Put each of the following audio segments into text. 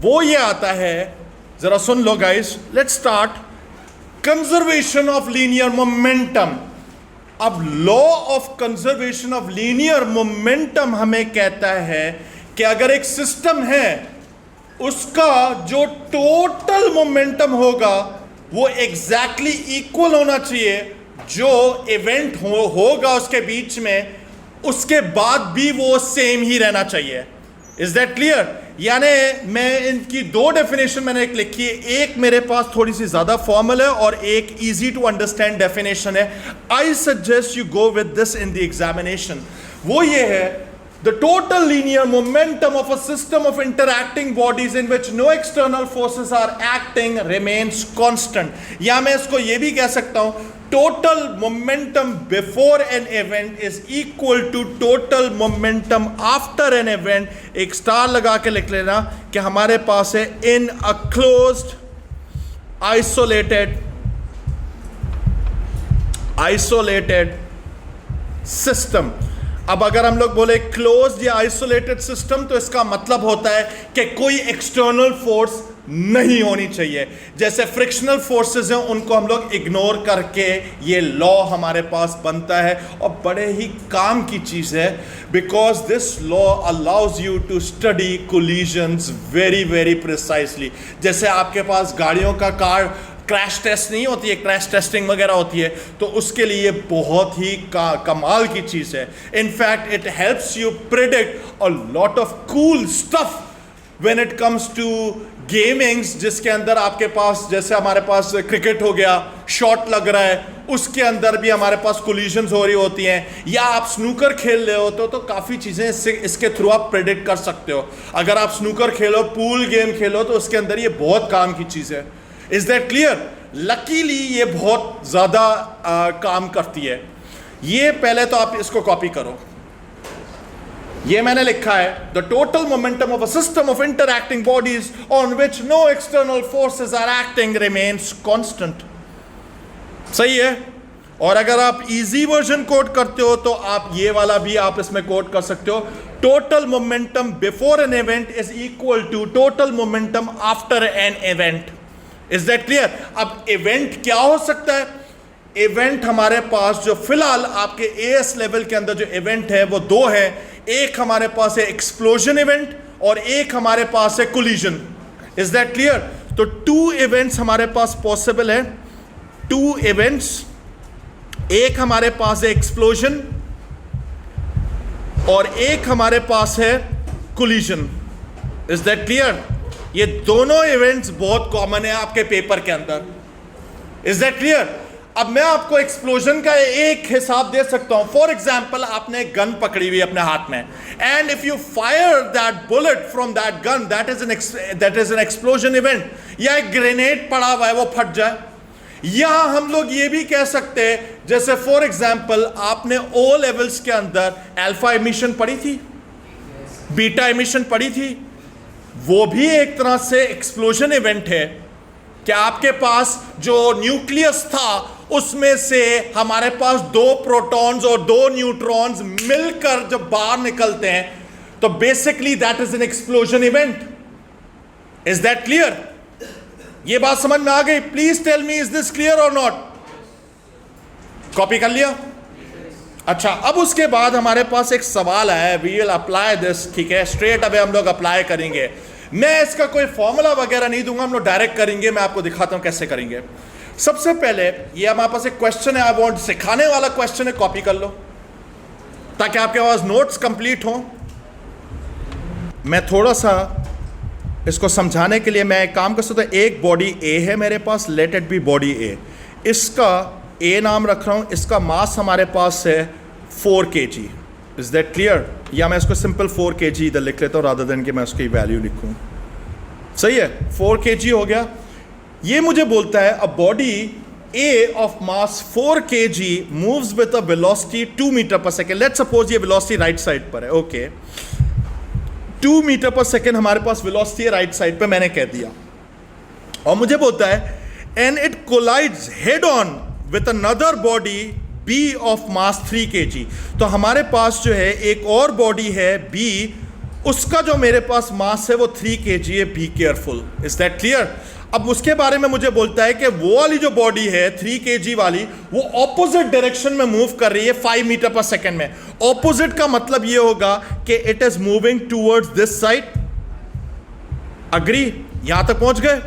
वो ये आता है, जरा सुन लो guys, let's start. Conservation of linear momentum. अब law of conservation of linear momentum हमें कहता है कि अगर एक सिस्टम है, उसका जो टोटल मोमेंटम होगा वो एग्जैक्टली इक्वल होना चाहिए जो इवेंट होगा उसके बीच में, उसके बाद भी वो सेम ही रहना चाहिए। Is that clear? यानी मैं इनकी दो डेफिनेशन मैंने एक लिखी है, एक मेरे पास थोड़ी सी ज्यादा फॉर्मल है और एक इजी टू अंडरस्टैंड डेफिनेशन है। I suggest you go with this in the examination. वो ये है, the total linear momentum of a system of interacting bodies in which no external forces are acting remains constant. या मैं इसको ये भी कह सकता हूं, total momentum before an event is equal to total momentum after an event. एक star लगा के लिख लेना कि हमारे पास है in a closed isolated system. अब अगर हम लोग बोले क्लोज्ड या आइसोलेटेड सिस्टम, तो इसका मतलब होता है कि कोई एक्सटर्नल फोर्स नहीं होनी चाहिए। जैसे फ्रिक्शनल फोर्सेस हैं, उनको हम लोग इग्नोर करके ये लॉ हमारे पास बनता है, और बड़े ही काम की चीज़ है, because this law allows you to study collisions very very precisely. जैसे आपके पास गाड़ियों का कार क्रैश टेस्ट नहीं होती है, क्रैश टेस्टिंग वगैरह होती है, तो उसके लिए बहुत ही कमाल की चीज़ है। In fact it helps you predict a lot of cool stuff when it comes to gamings, जिसके अंदर आपके पास, जैसे हमारे पास क्रिकेट हो गया, शॉट लग रहा है, उसके अंदर भी हमारे पास कोलिजन्स हो रही होती हैं, या आप स्नूकर खेल रहे हो तो काफ़ी चीज़ें इसके थ्रू आप प्रिडिक्ट कर सकते हो। अगर आप स्नूकर खेलो, पूल गेम खेलो, तो उसके अंदर ये बहुत काम की चीज़ है। Is that clear? लकीली ये बहुत ज़्यादा काम करती है। ये पहले तो आप इसको कॉपी करो। ये मैंने लिखा है, the total momentum of a system of interacting bodies on which no external forces are acting remains constant. सही है? और अगर आप इजी वर्जन कोट करते हो तो आप ये वाला भी आप इसमें कोट कर सकते हो, total momentum before an event is equal to total momentum after an event. Is that clear? अब इवेंट क्या हो सकता है? इवेंट हमारे पास जो फिलहाल आपके एएस लेवल के अंदर जो इवेंट है वो दो है। एक हमारे पास है एक्सप्लोजन इवेंट और एक हमारे पास है कोलिजन। Is that clear? तो टू इवेंट्स हमारे पास पॉसिबल है, टू इवेंट्स। एक हमारे पास है एक्सप्लोजन और एक हमारे पास है कोलिजन। Is that clear? ये दोनों इवेंट्स बहुत कॉमन है आपके पेपर के अंदर। Is that clear? अब मैं आपको एक्सप्लोजन का एक हिसाब दे सकता हूं। फॉर एग्जाम्पल, आपने गन पकड़ी हुई अपने हाथ में, and if you fire that bullet from that gun, that is an explosion event. या एक ग्रेनेड पड़ा हुआ है, वो फट जाए। यहां हम लोग ये भी कह सकते हैं, जैसे फॉर एग्जाम्पल आपने ओ लेवल्स के अंदर अल्फा एमिशन पढ़ी थी, बीटा एमिशन पढ़ी थी, वो भी एक तरह से एक्सप्लोजन इवेंट है कि आपके पास जो न्यूक्लियस था उसमें से हमारे पास दो प्रोटॉन्स और दो न्यूट्रॉन्स मिलकर जब बाहर निकलते हैं, तो basically that is an explosion event. Is that clear? ये बात समझ में आ गई? Please tell me, is this clear और नॉट? कॉपी कर लिया? अच्छा, अब उसके बाद हमारे पास एक सवाल है, वी विल अप्लाई दिस। ठीक है, स्ट्रेट अवे हम लोग अप्लाई करेंगे। मैं इसका कोई फॉर्मूला वगैरह नहीं दूंगा, हम लोग डायरेक्ट करेंगे। मैं आपको दिखाता हूं कैसे करेंगे। सबसे पहले ये हमारे पास एक क्वेश्चन है, आई वांट, सिखाने वाला क्वेश्चन है, कॉपी कर लो ताकि आपके पास नोट्स कंप्लीट हो। मैं थोड़ा सा इसको समझाने के लिए मैं एक काम कर सकता हूं। एक बॉडी ए है मेरे पास, लेट इट बी बॉडी ए। इसका ए नाम रख रहा हूं, इसका मास हमारे पास है 4 kg। Is that clear? या मैं इसको सिंपल 4 kg इधर लिख लेता हूं रादर देन कि मैं उसकी वैल्यू लिखूं। सही है, 4 kg हो गया। ये मुझे बोलता है a body A of mass 4 kg moves with a velocity 2 metre per second. Let's suppose ये वेलोसिटी राइट साइड पर है। ओके, 2 मीटर पर सेकेंड हमारे पास वेलोसिटी है राइट साइड पे, मैंने कह दिया। और मुझे बोलता है and it collides head on with another body B of mass 3 kg। तो हमारे पास जो है एक और बॉडी है बी उसका जो मेरे पास मास है वो 3 kg है, be careful. Is that clear? अब उसके बारे में मुझे बोलता है कि वो वाली जो बॉडी है 3 kg वाली, वो ऑपोजिट डायरेक्शन में मूव कर रही है 5 मीटर पर सेकेंड में। ऑपोजिट का मतलब ये होगा कि it is moving towards this side. Agree? यहां तक पहुंच गए?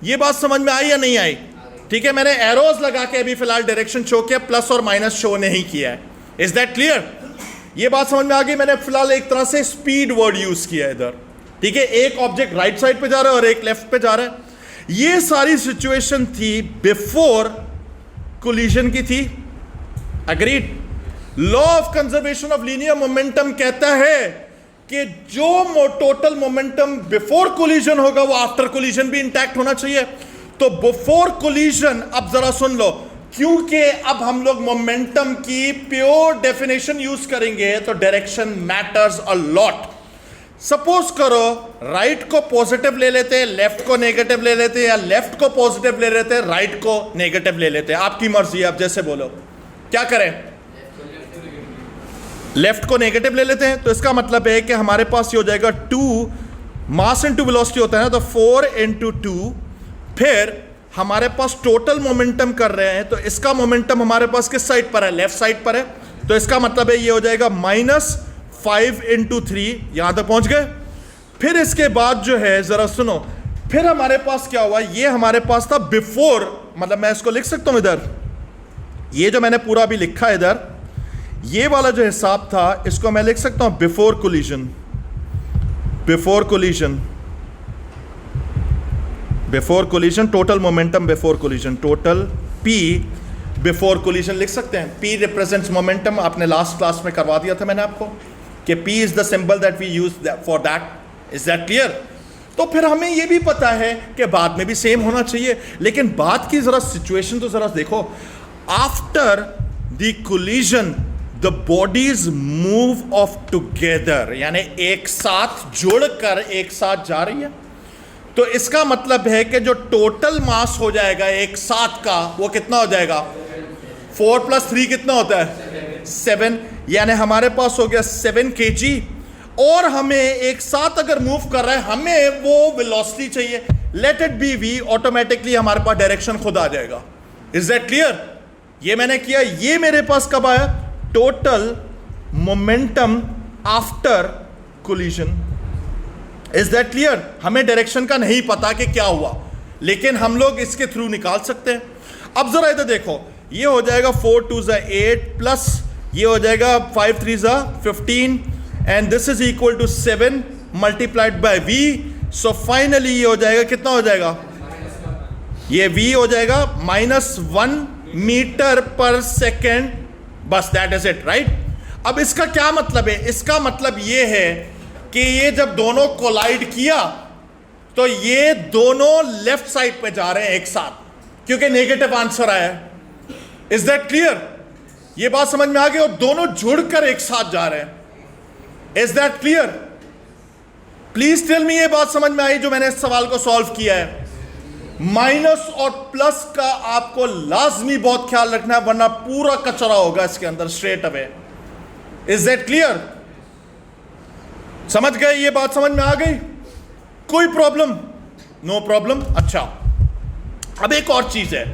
ये बात समझ में आई या नहीं आई? ठीक है, मैंने एरोज लगा के अभी फिलहाल डायरेक्शन शो किया, प्लस और माइनस शो नहीं किया है। Is that clear? ये बात समझ में आ गई? मैंने फिलहाल एक तरह से स्पीड वर्ड यूज किया है इधर। ठीक है, एक ऑब्जेक्ट राइट साइड पे जा रहा है और एक लेफ्ट पे जा रहा है। ये सारी सिचुएशन थी बिफोर कोलिजन की थी। Agreed? Law of conservation of linear momentum कहता है कि जो टोटल मोमेंटम बिफोर कोलिजन होगा वो आफ्टर कोलिजन भी इंटैक्ट होना चाहिए। तो बिफोर कोलिजन, अब जरा सुन लो, क्योंकि अब हम लोग मोमेंटम की प्योर डेफिनेशन यूज करेंगे तो direction matters a lot. Suppose करो राइट को पॉजिटिव ले लेते हैं, लेफ्ट को नेगेटिव ले लेते हैं, या लेफ्ट को पॉजिटिव ले लेते हैं, राइट को नेगेटिव ले लेते हैं। आपकी मर्जी है, आप जैसे बोलो। क्या करें? लेफ्ट को नेगेटिव ले लेते हैं, तो इसका मतलब है कि हमारे पास ये हो जाएगा 2 मास इनटू वेलोसिटी होता है ना, तो 4 × 2। फिर हमारे पास टोटल मोमेंटम कर रहे हैं, तो इसका मोमेंटम हमारे पास किस साइड पर है? लेफ्ट साइड पर है। तो इसका मतलब है ये हो जाएगा -5 × 3। यहां तक पहुंच गए? फिर इसके बाद जो है जरा सुनो, फिर हमारे पास क्या हुआ? ये हमारे पास था बिफोर, मतलब मैं इसको लिख सकता हूं इधर, ये जो मैंने पूरा अभी लिखा है इधर, ये वाला जो हिसाब था इसको मैं लिख सकता हूं before collision. Before collision, before collision, total momentum before collision, total P before collision लिख सकते हैं। पी रिप्रेजेंट्स मोमेंटम, आपने लास्ट क्लास में करवा दिया था मैंने आपको कि P is the symbol that we use for that. Is that clear? तो फिर हमें यह भी पता है कि बाद में भी सेम होना चाहिए, लेकिन बात की जरा सिचुएशन तो जरा देखो। After the collision the bodies move of together, यानी एक साथ जुड़कर एक साथ जा रही है। तो इसका मतलब है कि जो टोटल मास हो जाएगा एक साथ का, वो कितना हो जाएगा? 4 + 3 कितना होता है? 7। यानी हमारे पास हो गया 7 kg, और हमें एक साथ अगर मूव कर रहा है, हमें वो वेलोसिटी चाहिए। Let it be v, automatically हमारे पास डायरेक्शन खुद आ जाएगा। Is that clear? ये मैंने किया। ये मेरे पास कब आया? Total momentum after collision. Is that clear? हमें डायरेक्शन का नहीं पता कि क्या हुआ, लेकिन हम लोग इसके थ्रू निकाल सकते हैं। अब जरा इधर देखो, ये हो जाएगा 4 × 2 = 8, प्लस ये हो जाएगा 5 × 3 = 15, and this is equal to 7 multiplied by v। So finally ये हो जाएगा, कितना हो जाएगा? ये v हो जाएगा -1 मीटर पर सेकेंड। बस दैट इज इट, राइट? अब इसका क्या मतलब है? इसका मतलब ये है कि ये जब दोनों कोलाइड किया तो ये दोनों लेफ्ट साइड पे जा रहे हैं एक साथ, क्योंकि नेगेटिव आंसर आया है। Is that clear? ये बात समझ में आ गई? और दोनों जुड़कर एक साथ जा रहे हैं। Is that clear? Please tell me, ये बात समझ में आई जो मैंने इस सवाल को सॉल्व किया है? माइनस और प्लस का आपको लाजमी बहुत ख्याल रखना है, वरना पूरा कचरा होगा इसके अंदर straight away. Is that clear? समझ गए? ये बात समझ में आ गई? कोई प्रॉब्लम? No problem. अच्छा, अब एक और चीज है।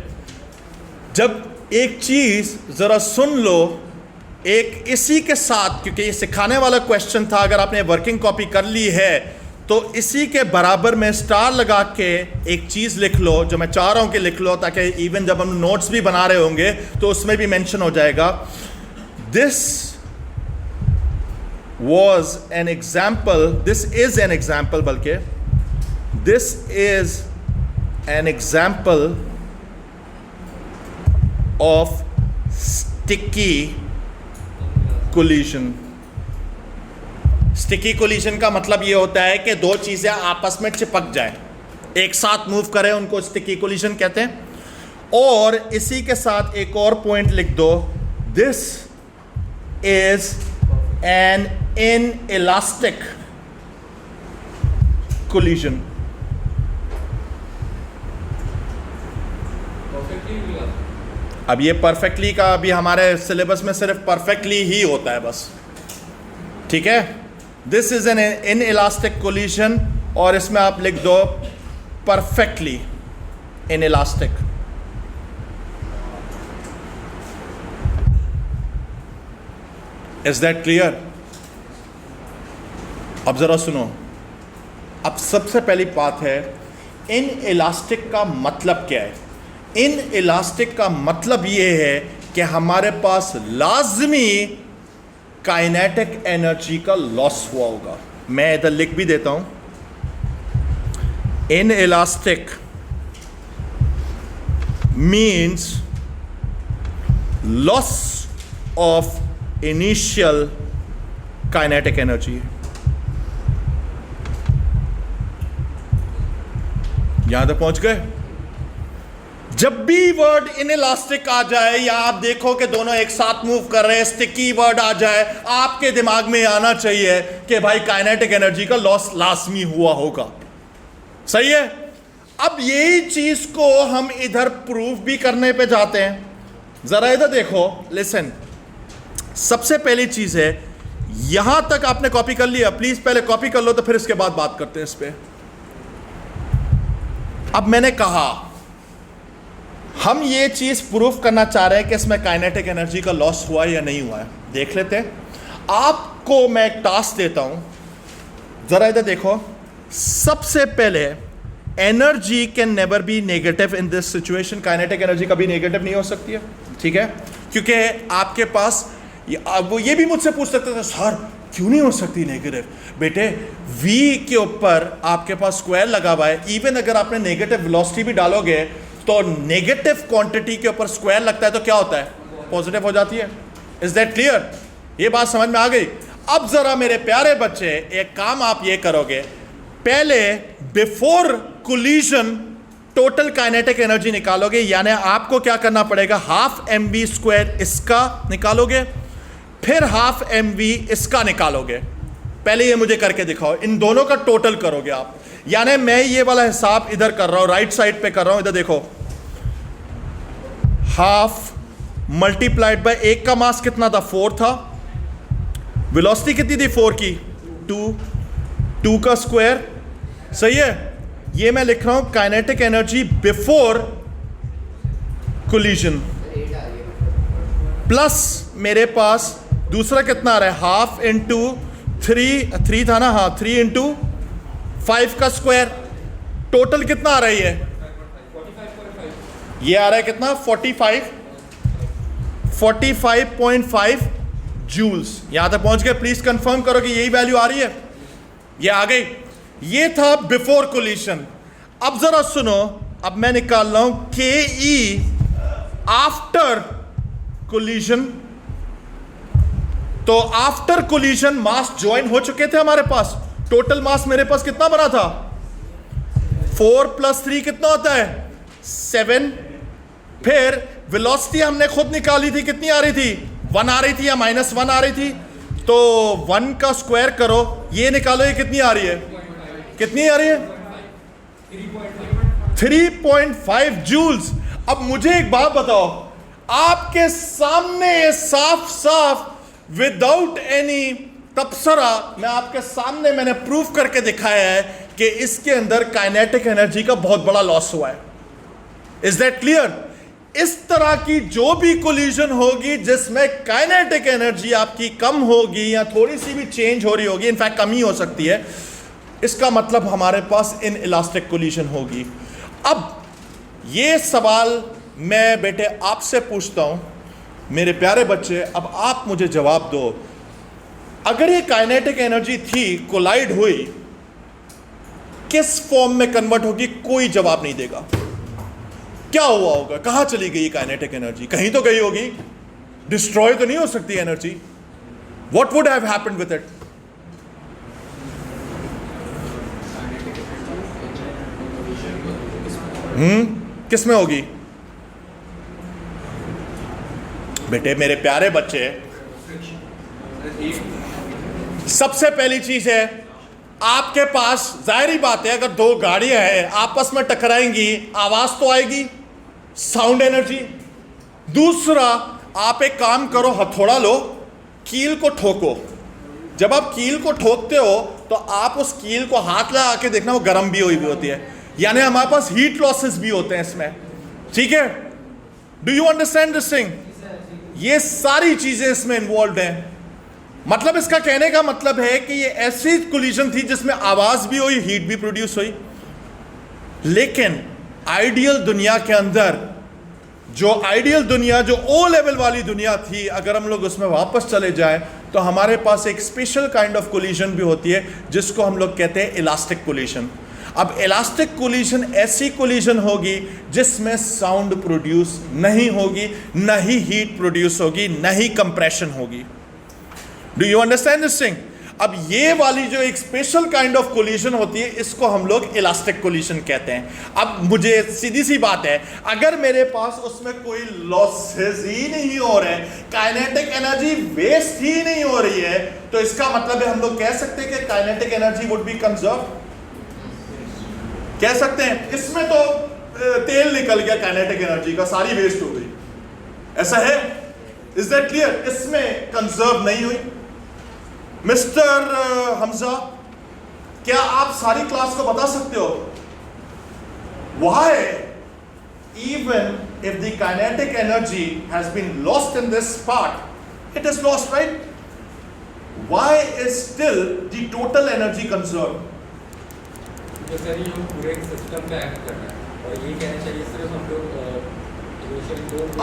जब एक चीज जरा सुन लो, एक इसी के साथ, क्योंकि ये सिखाने वाला क्वेश्चन था, अगर आपने वर्किंग कॉपी कर ली है तो इसी के बराबर में स्टार लगा के एक चीज लिख लो, जो मैं चाह रहा हूं कि लिख लो, ताकि इवन जब हम नोट्स भी बना रहे होंगे तो उसमें भी मेंशन हो जाएगा। This was an example, this is an example, बल्कि this is an example of sticky collision। sticky collision का मतलब ये होता है कि दो चीजें आपस में चिपक जाएं, एक साथ मूव करें, उनको sticky collision कहते हैं। और इसी के साथ एक और पॉइंट लिख दो, this is an inelastic collision। अब ये परफेक्टली का अभी हमारे सिलेबस में सिर्फ परफेक्टली ही होता है बस, ठीक है? This is an in elastic collision, और इसमें आप लिख दो perfectly in elastic. Is that clear? अब जरा सुनो, अब सबसे पहली बात है, इन इलास्टिक का मतलब क्या है? इन इलास्टिक का मतलब यह है कि हमारे पास लाजमी काइनेटिक एनर्जी का लॉस हुआ होगा। मैं इधर लिख भी देता हूं, in elastic means loss of initial kinetic energy. यहां तक पहुंच गए? जब भी वर्ड इनइलास्टिक आ जाए या आप देखो कि दोनों एक साथ मूव कर रहे हैं, स्टिकी वर्ड आ जाए, आपके दिमाग में आना चाहिए कि भाई काइनेटिक एनर्जी का लॉस लाजमी हुआ होगा। सही है? अब यही चीज को हम इधर प्रूफ भी करने पे जाते हैं। जरा इधर देखो, लिसन। सबसे पहली चीज है, यहां तक आपने कॉपी कर लिया, प्लीज पहले कॉपी कर लो, तो फिर इसके बाद बात करते हैं इस पे। अब मैंने कहा हम ये चीज प्रूफ करना चाह रहे हैं कि इसमें काइनेटिक एनर्जी का लॉस हुआ है या नहीं हुआ है। देख लेते हैं। आपको मैं एक टास्क देता हूं, जरा इधर देखो। सबसे पहले, energy can never be negative in this situation. Kinetic energy कभी नेगेटिव नहीं हो सकती है, ठीक है? क्योंकि आपके पास वो ये भी मुझसे पूछ सकते थे, सर क्यों नहीं हो सकती नेगेटिव? बेटे, v के ऊपर आपके पास स्क्वायर लगा हुआ है। इवन अगर आपने नेगेटिव वेलोसिटी भी डालोगे तो नेगेटिव क्वांटिटी के ऊपर स्क्वायर लगता है तो क्या होता है? पॉजिटिव हो जाती है। Is that clear? ये बात समझ में आ गई? अब जरा मेरे प्यारे बच्चे, एक काम आप ये करोगे, पहले before collision total kinetic energy निकालोगे। यानी आपको क्या करना पड़ेगा? हाफ mv स्क्वायर इसका निकालोगे, फिर हाफ mv इसका निकालोगे। पहले ये मुझे करके दिखाओ, इन दोनों का टोटल करोगे आप। यानी मैं ये वाला हिसाब इधर कर रहा हूं, राइट साइड पे कर रहा हूं। इधर देखो, हाफ मल्टीप्लाइड बाय एक का मास कितना था? 4 था। वेलोसिटी कितनी थी 4 की? 2 का स्क्वायर। सही है? ये मैं लिख रहा हूं kinetic energy before collision, plus मेरे पास दूसरा कितना आ रहा है? हाफ इंटू 3 था ना? हाँ, 3 इंटू 5 का स्क्वायर। टोटल कितना आ रही है? ये आ रहा है कितना? 45.5 जूल्स। यहां तक पहुंच गए? प्लीज कंफर्म करो कि यही वैल्यू आ रही है। ये आ गई। ये था बिफोर कोलिजन। अब जरा सुनो, अब मैं निकाल रहा हूं KE आफ्टर कोलिजन। तो आफ्टर कोलिजन मास ज्वाइन हो चुके थे हमारे पास। टोटल मास मेरे पास कितना बना था? 4 + 3 कितना होता है? 7। फिर वेलोसिटी हमने खुद निकाली थी, कितनी आ रही थी? 1 आ रही थी या -1 आ रही थी? तो 1 का स्क्वायर करो, ये निकालो, ये कितनी आ रही है? कितनी आ रही है? 3.5 जूल्स। अब मुझे एक बात बताओ, आपके सामने साफ साफ विदाउट एनी तबसरा मैं आपके सामने मैंने प्रूफ करके दिखाया है कि इसके अंदर काइनेटिक एनर्जी का बहुत बड़ा लॉस हुआ है। Is that clear? इस तरह की जो भी कोलिजन होगी जिसमें काइनेटिक एनर्जी आपकी कम होगी या थोड़ी सी भी चेंज हो रही होगी, इनफैक्ट कम ही हो सकती है, इसका मतलब हमारे पास इन इलास्टिक कोलिजन होगी। अब ये सवाल मैं बेटे आपसे पूछता हूं, मेरे प्यारे बच्चे, अब आप मुझे जवाब दो। अगर ये काइनेटिक एनर्जी थी, कोलाइड हुई, किस फॉर्म में कन्वर्ट होगी? कोई जवाब नहीं देगा। क्या हुआ होगा? कहां चली गई काइनेटिक एनर्जी? कहीं तो गई होगी, डिस्ट्रॉय तो नहीं हो सकती energy. What would have happened with it? किस में होगी? बेटे मेरे प्यारे बच्चे, सबसे पहली चीज है, आपके पास जाहिर बात है, अगर दो गाड़ियां हैं आपस में टकराएंगी, आवाज तो आएगी, साउंड एनर्जी। दूसरा, आप एक काम करो, हथौड़ा लो, कील को ठोको। जब आप कील को ठोकते हो तो आप उस कील को हाथ लगा के देखना, वो गर्म भी हुई भी होती है, यानी हमारे पास हीट लॉसेस भी होते हैं इसमें, ठीक है। Do you understand this thing? ये सारी चीजें इसमें इन्वॉल्व हैं। मतलब इसका कहने का मतलब है कि ये ऐसी कोलिजन थी जिसमें आवाज भी हुई, हीट भी प्रोड्यूस हुई। लेकिन आइडियल दुनिया के अंदर, जो ओ लेवल वाली दुनिया थी, अगर हम लोग उसमें वापस चले जाएं तो हमारे पास एक स्पेशल काइंड ऑफ कोलिजन भी होती है जिसको हम लोग कहते हैं इलास्टिक कोलिजन। अब इलास्टिक कोलिजन ऐसी कोलिजन होगी जिसमें साउंड प्रोड्यूस नहीं होगी, न ही हीट प्रोड्यूस होगी, न ही कंप्रेशन होगी। Do you understand this thing? अब ये वाली जो एक स्पेशल काइंड ऑफ कोलिजन होती है, इसको हम लोग इलास्टिक कोलिजन कहते हैं। अब मुझे सीधी सी बात है, अगर मेरे पास उसमें कोई लॉसेस ही नहीं हो रहे, काइनेटिक एनर्जी वेस्ट ही नहीं हो रही है, तो इसका मतलब है हम लोग कह सकते हैं कि kinetic energy would be conserve. कह सकते हैं इसमें तो तेल निकल गया काइनेटिक एनर्जी का, सारी वेस्ट हो गई, ऐसा है? Is that clear? इसमें कंजर्व नहीं हुई। मिस्टर हमजा, क्या आप सारी क्लास को बता सकते हो why even if the kinetic energy has been lost in this part, it is lost, right? Why is still the total energy conserve? Sir ये पूरे सिस्टम पे एक्ट कर रहा है और ये कहना चाहिए सिर्फ हम लोग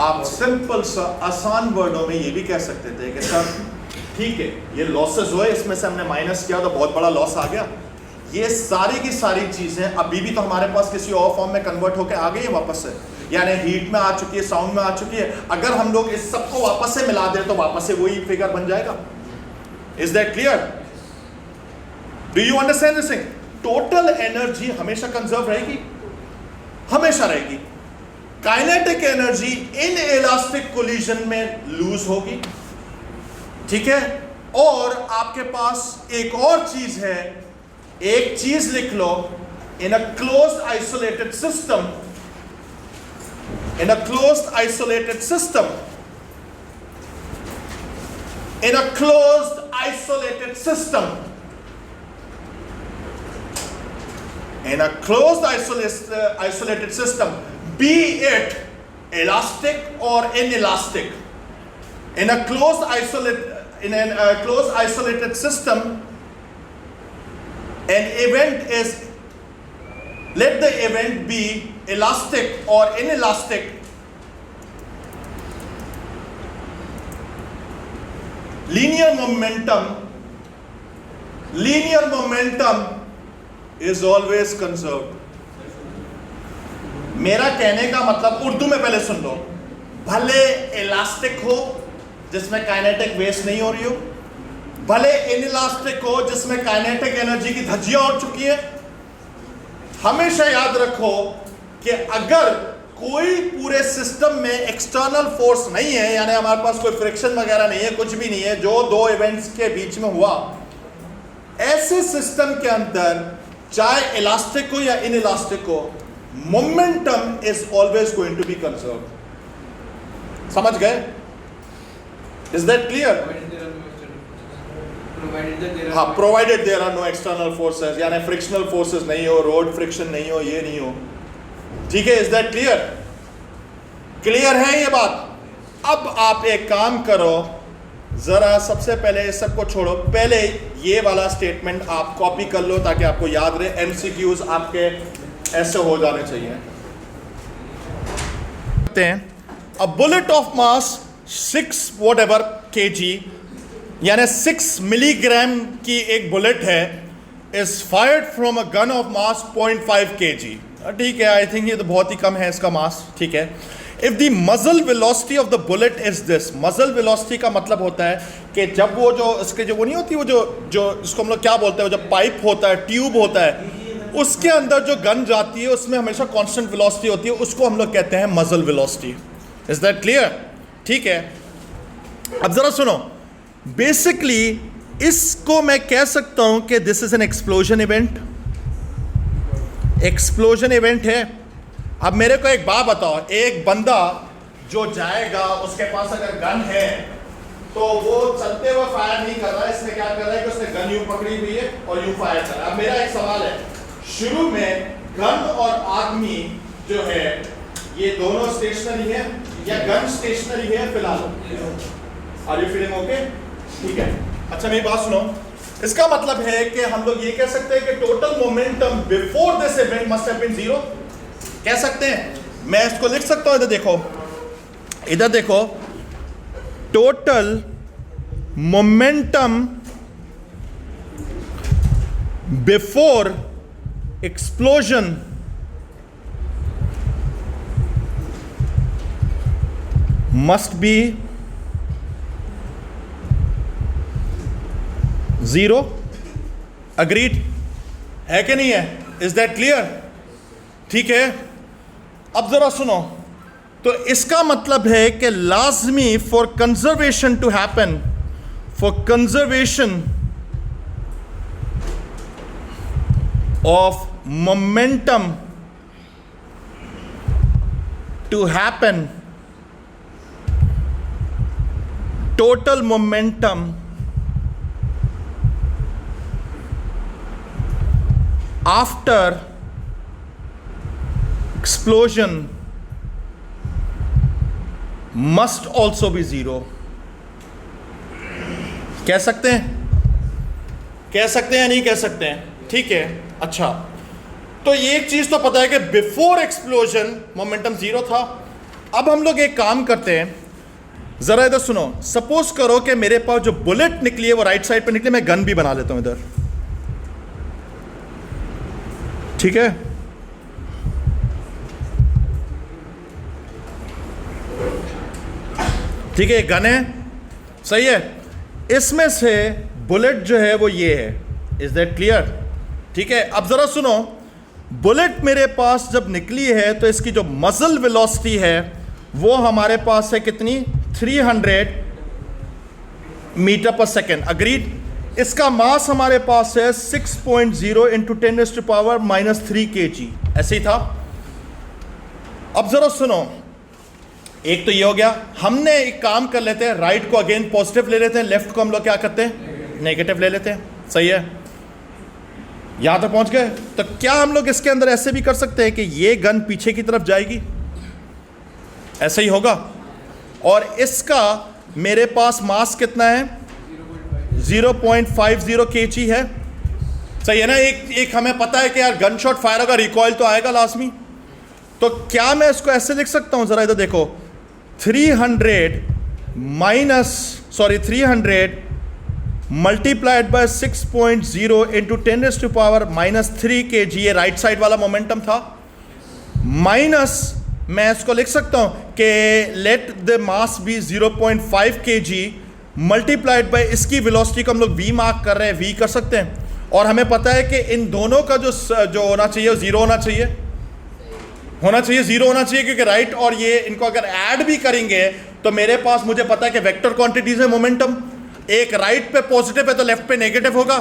आप सिंपल सा आसान वर्डों में ये भी कह सकते थे कि सर ठीक है, ये लॉसेस हुए, इसमें से हमने माइनस किया तो बहुत बड़ा लॉस आ गया। ये सारी की सारी चीजें अभी भी तो हमारे पास किसी और फॉर्म में कन्वर्ट होकर आ गई है वापस से, यानी हीट में आ चुकी है, साउंड में आ चुकी है। अगर हम लोग इस सबको वापस से मिला दें तो वापस से वही फिगर बन जाएगा। Is that clear? Do you understand this thing? Total energy हमेशा कंजर्व रहेगी, हमेशा रहेगी। Kinetic energy in elastic collision में लूज होगी, ठीक है। और आपके पास एक और चीज है, एक चीज लिख लो, in a closed isolated system, in a closed isolated system, in a closed isolated system, in a closed isolated system, be it elastic or inelastic, in a closed isolated system, an event is, let the event be elastic or inelastic, linear momentum is always conserved. मेरा कहने का मतलब, उर्दू में पहले सुन लो, भले elastic हो जिसमें kinetic waste नहीं हो रही हो, भले इनइलास्टिक हो जिसमें काइनेटिक एनर्जी की धज्जियां उड़ चुकी है, हमेशा याद रखो कि अगर कोई पूरे सिस्टम में एक्सटर्नल फोर्स नहीं है, यानी हमारे पास कोई फ्रिक्शन वगैरह नहीं है, कुछ भी नहीं है, जो दो इवेंट्स के बीच में हुआ, ऐसे सिस्टम के अंदर चाहे इलास्टिक हो या इनइलास्टिक हो, momentum is always going to be conserve. समझ गए? Is that clear? हाँ, provided there are no external forces, यानी फ्रिक्शनल फोर्सेस नहीं हो, रोड फ्रिक्शन नहीं हो, ये नहीं हो, ठीक है। Is that clear? क्लियर है ये बात? अब आप एक काम करो, जरा सबसे पहले इस सबको छोड़ो, पहले ये वाला स्टेटमेंट आप कॉपी कर लो ताकि आपको याद रहे। एमसीक्यूज आपके ऐसे हो जाने चाहिए। A bullet of mass 6 whatever kg, यानी 6 मिलीग्राम की एक बुलेट है, is fired from a gun of mass 0.5 kg। ठीक है, आई थिंक ये तो बहुत ही कम है इसका मास, ठीक है। इफ द मजल velocity of the bullet is this, मजल वेलोसिटी का मतलब होता है कि जब वो जो इसके जो वो नहीं होती, वो जो इसको हम लोग क्या बोलते हैं, वो जो पाइप होता है, ट्यूब होता है, उसके अंदर जो गन जाती है उसमें हमेशा कांस्टेंट वेलोसिटी होती है, उसको हम लोग कहते हैं मजल वेलोसिटी। Is that clear? ठीक है। अब जरा सुनो, बेसिकली इसको मैं कह सकता हूं कि this is an explosion event. Explosion event है। अब मेरे को एक बात बताओ, एक बंदा जो जाएगा, उसके पास अगर गन है तो वो चलते हुए फायर नहीं कर रहा है, इसने क्या कर रहा है कि उसने गन यूं पकड़ी हुई है और यूं फायर कर रहा है। अब मेरा एक सवाल है, शुरू में गन और आदमी जो है ये दोनों स्टेशनरी है या गन स्टेशनरी है फिलहाल? Are you feeling okay? ठीक है। अच्छा मेरी बात सुनो, इसका मतलब है कि हम लोग ये कह सकते हैं कि total momentum before this event must have been zero, कह सकते हैं। मैं इसको लिख सकता हूं, इधर देखो, इधर देखो, total momentum before explosion must be zero. Agreed है कि नहीं है? Is that clear? ठीक है। अब जरा सुनो, तो इसका मतलब है कि लाजमी for conservation to happen, for conservation of momentum to happen, total momentum after explosion must also be zero। कह सकते हैं? कह सकते हैं या नहीं कह सकते हैं? ठीक है। अच्छा, तो ये एक चीज तो पता है कि बिफोर एक्सप्लोजन मोमेंटम जीरो था। अब हम लोग एक काम करते हैं, जरा इधर सुनो। सपोज करो कि मेरे पास जो बुलेट निकली है वो राइट साइड पे निकली, मैं गन भी बना लेता हूं इधर, ठीक है। ठीक है, गन है, सही है। इसमें से बुलेट जो है वो ये है। Is that clear? ठीक है। अब जरा सुनो, बुलेट मेरे पास जब निकली है तो इसकी जो मजल वेलोसिटी है वो हमारे पास है कितनी? 300 मीटर पर सेकेंड। अग्रीड। इसका मास हमारे पास है 6.0 इंटू 10⁻³ kg, ऐसे ही था। अब जरा सुनो, एक तो ये हो गया। हमने एक काम कर लेते हैं, राइट को अगेन पॉजिटिव ले लेते हैं, लेफ्ट को हम लोग क्या करते हैं? नेगेटिव ले लेते हैं, सही है। यहां तक पहुंच गए। तो क्या हम लोग इसके अंदर ऐसे भी कर सकते हैं कि ये गन पीछे की तरफ जाएगी, ऐसे ही होगा, और इसका मेरे पास मास कितना है? 0.50 kg है, सही है ना। एक हमें पता है कि यार गन शॉट फायर होगा, रिकॉइल तो आएगा लाजमी। तो क्या मैं इसको ऐसे लिख सकता हूं? जरा इधर देखो, 300 मल्टीप्लाइड बाय 6.0 इंटू 10⁻³ kg, ये राइट साइड वाला मोमेंटम था। माइनस मैं इसको लिख सकता हूं कि let the mass be 0.5 kg multiplied by इसकी वेलोसिटी को हम लोग v मार्क कर रहे हैं, v कर सकते हैं। और हमें पता है कि इन दोनों का जो होना चाहिए वो जीरो होना चाहिए, जीरो होना चाहिए, क्योंकि राइट और ये इनको अगर ऐड भी करेंगे तो मेरे पास, मुझे पता है कि वेक्टर क्वांटिटीज है मोमेंटम, एक राइट पे पॉजिटिव है तो लेफ्ट पे नेगेटिव होगा।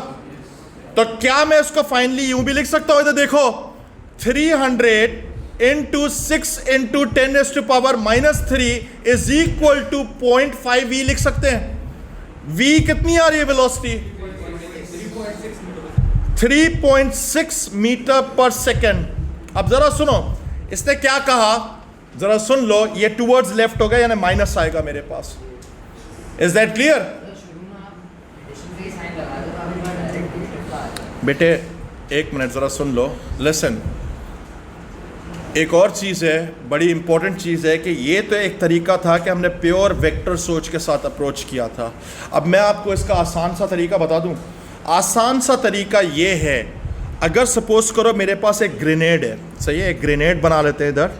तो क्या मैं इसको फाइनली यूं भी लिख सकता हूं? इधर देखो, 300 into 6 into 10⁻³ is equal to 0.5 v लिख सकते हैं। v कितनी आ रही है वेलोसिटी? 3.6 metre per second. अब जरा सुनो, इसने क्या कहा, जरा सुन लो। ये टूवर्ड्स लेफ्ट होगा, यानी माइनस आएगा मेरे पास। Is that clear? बेटे एक मिनट जरा सुन लो, लिसन। एक और चीज़ है, बड़ी इंपॉर्टेंट चीज़ है कि ये तो एक तरीका था कि हमने प्योर वेक्टर सोच के साथ अप्रोच किया था। अब मैं आपको इसका आसान सा तरीका बता दूं। आसान सा तरीका ये है, अगर सपोज करो मेरे पास एक ग्रेनेड है, सही है, एक ग्रेनेड बना लेते हैं इधर।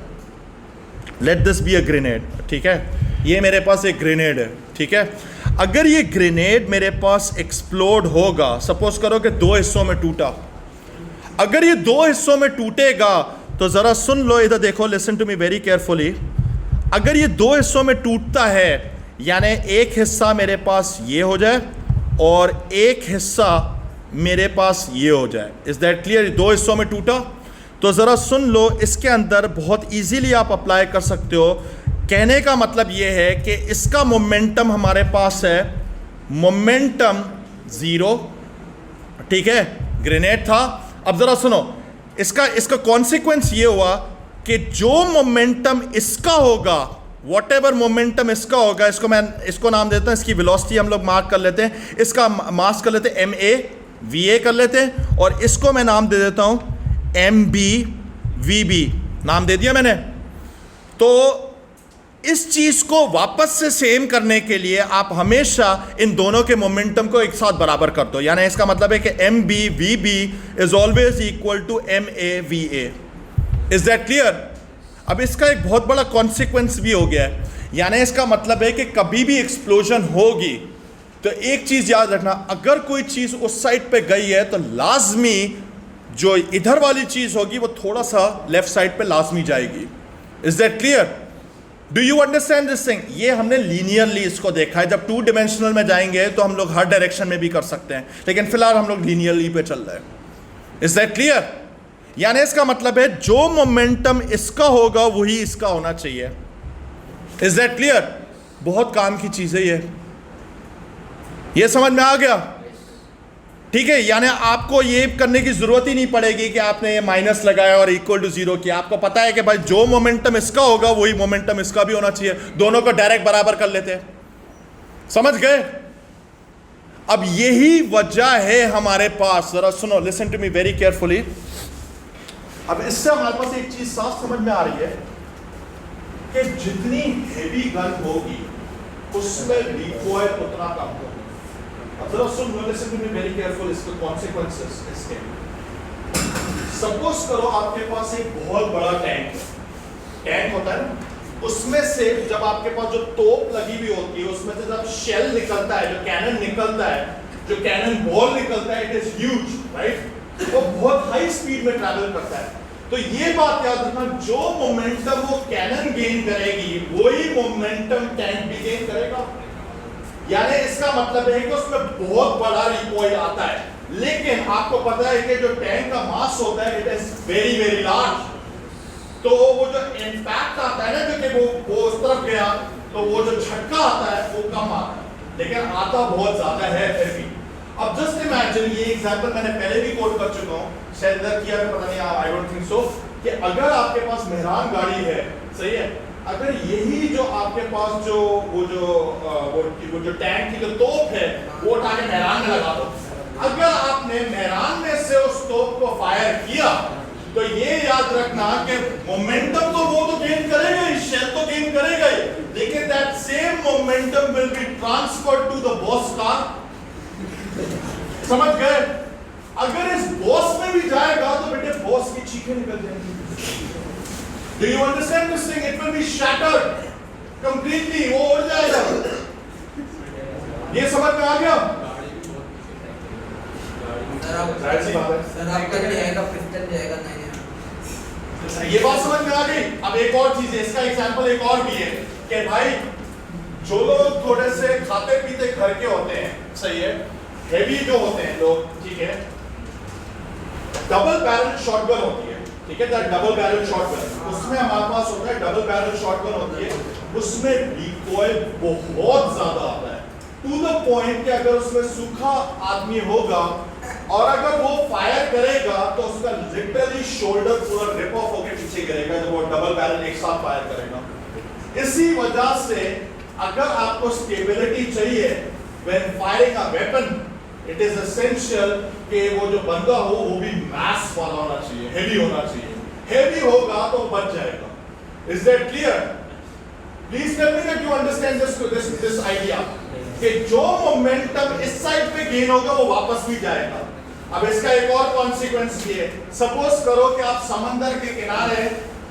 Let this be a grenade, ठीक है। ये मेरे पास एक ग्रेनेड है, ठीक है। अगर ये ग्रेनेड मेरे पास एक्सप्लोड होगा, सपोज करो कि 2 हिस्सों में टूटा, अगर ये 2 हिस्सों में टूटेगा तो ज़रा सुन लो, इधर देखो, listen to me very carefully. अगर ये 2 हिस्सों में टूटता है, यानी एक हिस्सा मेरे पास ये हो जाए और एक हिस्सा मेरे पास ये हो जाए। Is that clear? 2 हिस्सों में टूटा तो ज़रा सुन लो, इसके अंदर बहुत इजीली आप अप्लाई कर सकते हो कहने का मतलब ये है कि इसका मोमेंटम हमारे पास है मोमेंटम 0, ठीक है, ग्रेनेड था। अब जरा सुनो, इसका कॉन्सिक्वेंस ये हुआ कि जो मोमेंटम इसका होगा, वॉट एवर मोमेंटम इसका होगा, इसको नाम देते हैं, इसकी वेलोसिटी हम लोग मार्क कर लेते हैं, इसका मास कर लेते हैं MAVA कर लेते हैं, और इसको मैं नाम दे देता हूं MBVB, नाम दे दिया मैंने। तो इस चीज को वापस से सेम करने के लिए आप हमेशा इन दोनों के मोमेंटम को एक साथ बराबर कर दो, यानी इसका मतलब है कि MBVB is always equal to MAVA। Is that clear? अब इसका एक बहुत बड़ा कॉन्सिक्वेंस भी हो गया है, यानी इसका मतलब है कि कभी भी एक्सप्लोजन होगी तो एक चीज याद रखना, अगर कोई चीज उस साइड पे गई है तो लाजमी जो इधर वाली चीज होगी वो थोड़ा सा लेफ्ट साइड पे लाजमी जाएगी। Is that clear? Do you understand this thing? ये हमने लीनियरली इसको देखा है। जब 2 डायमेंशनल में जाएंगे तो हम लोग हर डायरेक्शन में भी कर सकते हैं, लेकिन फिलहाल हम लोग लीनियरली पे चल रहे हैं। Is that clear? यानी इसका मतलब है जो मोमेंटम इसका होगा वही इसका होना चाहिए। Is that clear? बहुत काम की चीज है ये समझ में आ गया? ठीक है, यानी आपको ये करने की जरूरत ही नहीं पड़ेगी कि आपने ये माइनस लगाया और इक्वल टू 0 किया। आपको पता है कि भाई जो मोमेंटम इसका होगा वही मोमेंटम इसका भी होना चाहिए, दोनों को डायरेक्ट बराबर कर लेते हैं। समझ गए? अब यही वजह है हमारे पास, जरा सुनो, listen to me very carefully. अब इससे हमारे पास एक चीज साफ समझ में आ रही है कि जितनी हेवी गन होगी उसमें रिकॉइल उतना कम होगा। अब जरा सुन लो, listen to me very careful, इसके कॉन्सिक्वेंसेस इसके। सपोज करो आपके पास एक बहुत बड़ा टैंक होता है ना, उसमें से जब आपके पास जो तोप लगी हुई होती है उसमें से जब शेल निकलता है, जो कैनन निकलता है, जो कैनन बॉल निकलता है, इट इज ह्यूज, राइट? वो बहुत हाई स्पीड में ट्रैवल करता है। तो ये बात याद रखना, जो मोमेंटम वो कैनन गेन करेगी वही मोमेंटम टैंक भी गेन करेगा। यानी इसका मतलब है कि उसमें बहुत बड़ा रिकॉइल आता है, लेकिन आपको पता है कि जो टैंक का मास होता है it is very very large, तो वो जो इंपैक्ट आता है ना, जो कि वो उस तरफ गया, तो वो जो झटका आता है वो कम आता है, लेकिन आता बहुत ज्यादा है फिर भी। अब जस्ट इमेजिन, ये एग्जांपल मैंने पहले भी कोट कर चुका हूं, शायद इधर किया है, पता नहीं, आई डोंट थिंक सो, कि अगर आपके पास मेहरान गाड़ी है, सही है, अगर यही जो आपके पास वो जो टैंक की जो तोप है वो उठा के मेहरान में लगा दो, अगर आपने मेहरान में से उस तोप को फायर किया तो ये याद रखना कि मोमेंटम तो वो तो गेन करेगा ही, शेल तो गेन करेगा ही, लेकिन that same momentum will be transferred to the boss car. समझ गए? अगर इस बॉस में भी जाएगा तो बेटे बॉस की चीखें निकल जाएंगी। Do you understand this thing? It will be shattered completely, वो उड़ जाएगा। ये समझ में आ गया? सर आपका जाएगा, पिस्टन जाएगा, नहीं ये बात समझ में आ गई? अब एक और चीज है, इसका एग्जांपल एक और भी है कि भाई जो लोग थोड़े से खाते पीते घर के होते हैं, सही है, हेवी जो होते हैं लोग, ठीक है, डबल बैरल शॉटगन होती है, ठीक है, डबल बैरल शॉटगन, उसमें हमारे पास होता है डबल बैरल शॉटगन होती है, उसमें रिकॉइल बहुत ज्यादा आता है, टू द पॉइंट कि अगर उसमें सूखा आदमी होगा और अगर वो फायर करेगा तो उसका लिटरली शोल्डर पूरा रिप ऑफ होकर पीछे गिरेगा जब वो डबल बैरल एक साथ फायर करेगा। इसी वजह से अगर आपको स्टेबिलिटी चाहिए when firing a weapon, it is essential कि वो जो बंदा हो वो भी मास वाला होना चाहिए, हेवी होना चाहिए। हेवी होगा तो बच जाएगा। Is that clear? Please tell me that you understand this idea कि जो मोमेंटम इस साइड पे गेन होगा वो वापस भी जाएगा। अब इसका एक और कॉन्सिक्वेंस भी है, सपोज करो कि आप समंदर के किनारे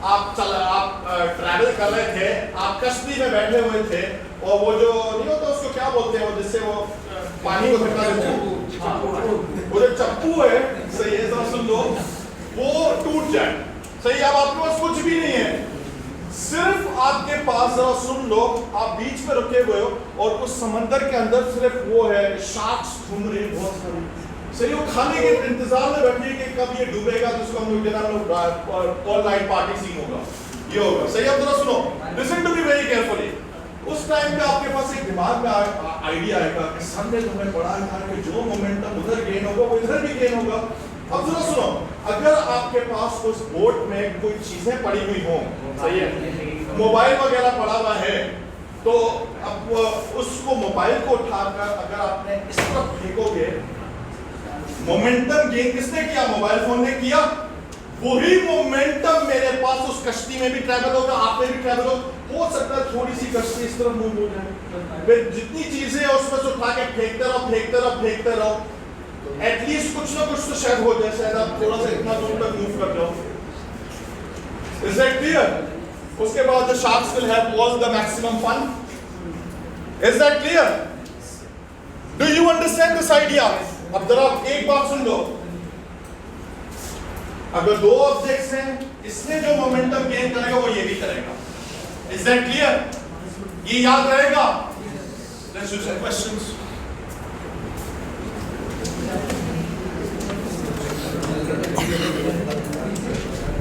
आप ट्रैवल कर रहे थे, आप कश्ती में बैठे हुए थे और वो जो नहीं होता उसको क्या बोलते हैं, वो जिससे वो पानी को झटका देते हैं, वो जो चप्पू है, सही है, जरा सुन लो, वो टूट जाए, सही। अब आपके पास कुछ भी नहीं है, सिर्फ आपके पास, जरा सुन लो, आप बीच पे रुके हुए हो और उस समंदर के अंदर सिर्फ वो है, शार्क्स घूम रहे हैं बहुत सारे, सही, वो खाने के इंतजार में बैठे कि कब ये डूबेगा तो उसको हम लोग ऑल नाइट पार्टी सीन होगा। ये होगा, सही। अब जरा सुनो, listen to me very carefully. उस टाइम पे आपके पास एक दिमाग में आइडिया आएगा कि सर ने तुम्हें पढ़ा था कि जो मोमेंटम उधर गेन होगा वो इधर भी गेन होगा। अब जरा सुनो, अगर आपके पास उस बोट में कोई चीजें पड़ी हुई हो, सही है, मोबाइल वगैरह पड़ा हुआ है, तो अब उसको मोबाइल को उठाकर अगर आपने इस तरफ फेंकोगे, मोमेंटम गेन किसने किया? मोबाइल फोन ने किया। वही मोमेंटम मेरे पास उस कश्ती में भी ट्रैवल होगा, आप में भी ट्रैवल हो सकता है थोड़ी सी कश्ती इस तरफ मूव हो जाए, फिर जितनी चीजें हैं उसमें से उठा के फेंकते रहो, एटलीस्ट कुछ ना कुछ तो शायद हो जाए, शायद आप थोड़ा सा इतना दूर तक मूव कर जाओ। Is that clear? उसके बाद the sharks will have all the maximum fun. Is that clear? Do you understand this idea? अब जरा एक बात सुन लो, अगर दो ऑब्जेक्ट्स हैं, इसने जो मोमेंटम गेन करेगा वो ये भी करेगा। Is that clear? ये याद रहेगा? Let's do some questions.